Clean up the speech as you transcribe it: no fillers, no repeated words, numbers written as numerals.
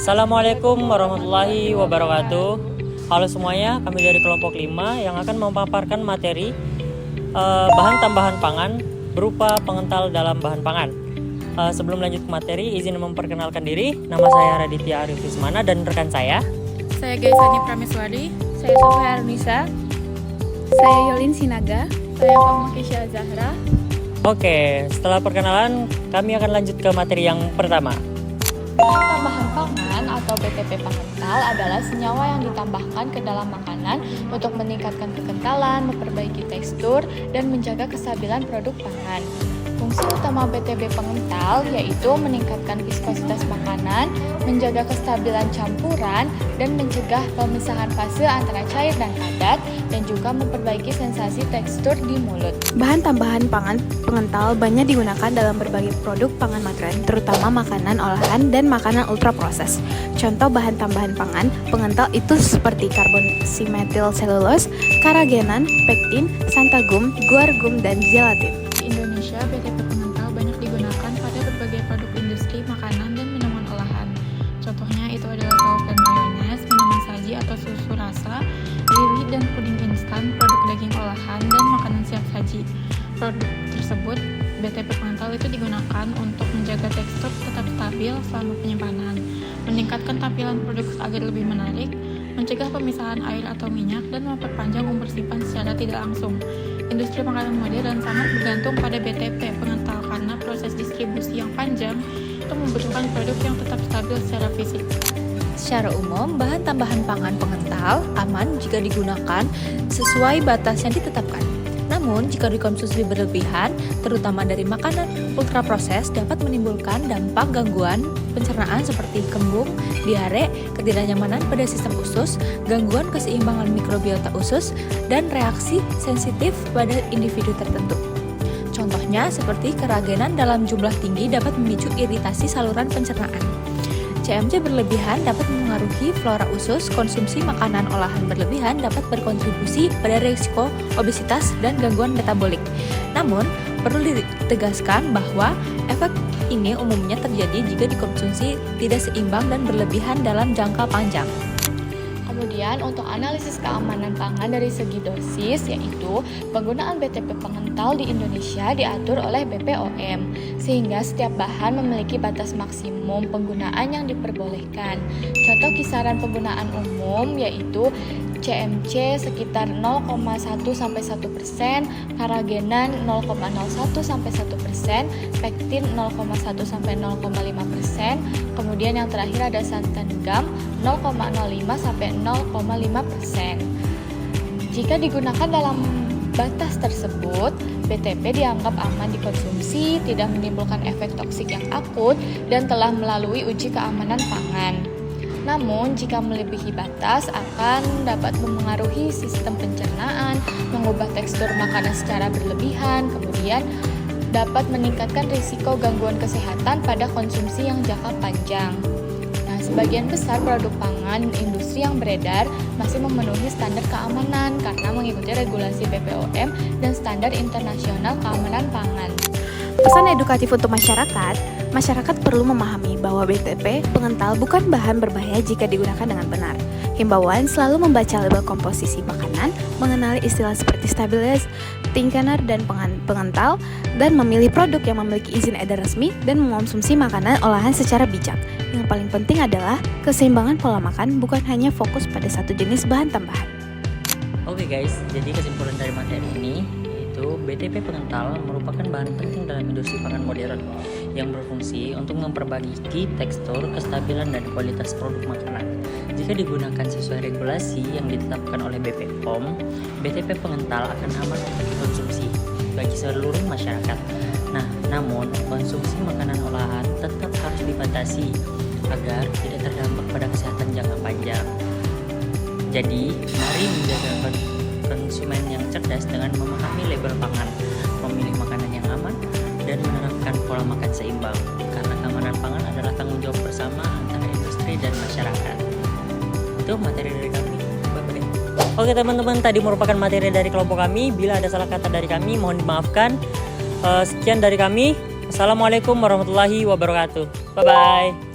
Assalamualaikum warahmatullahi wabarakatuh. Halo semuanya, kami dari kelompok 5 yang akan memaparkan materi bahan tambahan pangan berupa pengental dalam bahan pangan. Sebelum lanjut ke materi, izin memperkenalkan diri. Nama saya Raditya Arif Ismana dan rekan saya Gaisani Prameswari. Saya Sofia Arnisa. Saya Yolin Sinaga. Saya Famakisha Zahra. Oke, setelah perkenalan, kami akan lanjut ke materi yang pertama. Bahan tambahan pangan atau BTP pengental adalah senyawa yang ditambahkan ke dalam makanan untuk meningkatkan kekentalan, memperbaiki tekstur, dan menjaga kestabilan produk pangan. Fungsi utama BTP pengental yaitu meningkatkan viskositas makanan, menjaga kestabilan campuran, dan mencegah pemisahan fase antara cair dan padat, dan juga memperbaiki sensasi tekstur di mulut. Bahan tambahan pangan pengental banyak digunakan dalam berbagai produk pangan modern, terutama makanan olahan dan makanan ultraproses. Contoh bahan tambahan pangan pengental itu seperti karbonsimetil selulose, karagenan, pektin, xanthagum, guar gum, dan gelatin. Di Indonesia, BTP pengental banyak digunakan pada berbagai produk industri makanan dan minuman olahan. Contohnya itu adalah saus dan mayones, minuman saji atau susu rasa, lili dan puding instan, produk daging olahan, dan makanan siap saji. Produk tersebut, BTP pengental itu digunakan untuk menjaga tekstur tetap stabil selama penyimpanan, meningkatkan tampilan produk agar lebih menarik, mencegah pemisahan air atau minyak, dan memperpanjang umur simpan secara tidak langsung. Industri makanan modern sangat bergantung pada BTP pengental karena proses distribusi yang panjang itu membutuhkan produk yang tetap stabil secara fisik. Secara umum, bahan tambahan pangan pengental aman jika digunakan sesuai batas yang ditetapkan. Namun, jika dikonsumsi berlebihan, terutama dari makanan ultraproses, dapat menimbulkan dampak gangguan pencernaan seperti kembung, diare, ketidaknyamanan pada sistem usus, gangguan keseimbangan mikrobiota usus, dan reaksi sensitif pada individu tertentu. Contohnya seperti keragenan dalam jumlah tinggi dapat memicu iritasi saluran pencernaan. CMC berlebihan dapat mengaruhi flora usus, konsumsi makanan olahan berlebihan dapat berkontribusi pada risiko obesitas dan gangguan metabolik. Namun, perlu ditegaskan bahwa efek ini umumnya terjadi jika dikonsumsi tidak seimbang dan berlebihan dalam jangka panjang. Kemudian untuk analisis keamanan pangan dari segi dosis, yaitu penggunaan BTP pengental di Indonesia diatur oleh BPOM, sehingga setiap bahan memiliki batas maksimum penggunaan yang diperbolehkan. Contoh kisaran penggunaan umum yaitu CMC sekitar 0,1-1%, karagenan 0,01-1%, pektin 0,1-0,5%, kemudian yang terakhir ada xanthagum 0,05-0,5%. Jika digunakan dalam batas tersebut, BTP dianggap aman dikonsumsi, tidak menimbulkan efek toksik yang akut, dan telah melalui uji keamanan pangan. Namun, jika melebihi batas akan dapat memengaruhi sistem pencernaan, mengubah tekstur makanan secara berlebihan, kemudian dapat meningkatkan risiko gangguan kesehatan pada konsumsi yang jangka panjang. Nah, sebagian besar produk pangan industri yang beredar masih memenuhi standar keamanan karena mengikuti regulasi BPOM dan standar internasional keamanan pangan. Pesan edukatif untuk masyarakat perlu memahami bahwa BTP pengental bukan bahan berbahaya jika digunakan dengan benar. Himbauan selalu membaca label komposisi makanan, mengenali istilah seperti stabilize, thickener, dan pengental, dan memilih produk yang memiliki izin edar resmi dan mengonsumsi makanan olahan secara bijak. Yang paling penting adalah keseimbangan pola makan, bukan hanya fokus pada satu jenis bahan tambahan. Oke guys, jadi kesimpulan dari materi ini yaitu BTP pengental merupakan bahan penting dalam industri pangan modern yang berfungsi untuk memperbaiki tekstur, kestabilan, dan kualitas produk makanan. Jika digunakan sesuai regulasi yang ditetapkan oleh BPOM, BTP pengental akan aman untuk dikonsumsi bagi seluruh masyarakat. Namun konsumsi makanan olahan tetap harus dibatasi agar tidak terdampak pada kesehatan jangka panjang. Jadi, mari menjaga konsumen yang cerdas dengan memahami label pangan, memilih makanan yang aman, dan menerapkan pola makan seimbang. Karena keamanan pangan adalah tanggung jawab bersama antara industri dan masyarakat. Itu materi dari kami. Bye-bye. Oke teman-teman, tadi merupakan materi dari kelompok kami. Bila ada salah kata dari kami, mohon dimaafkan. Sekian dari kami. Assalamualaikum warahmatullahi wabarakatuh. Bye-bye.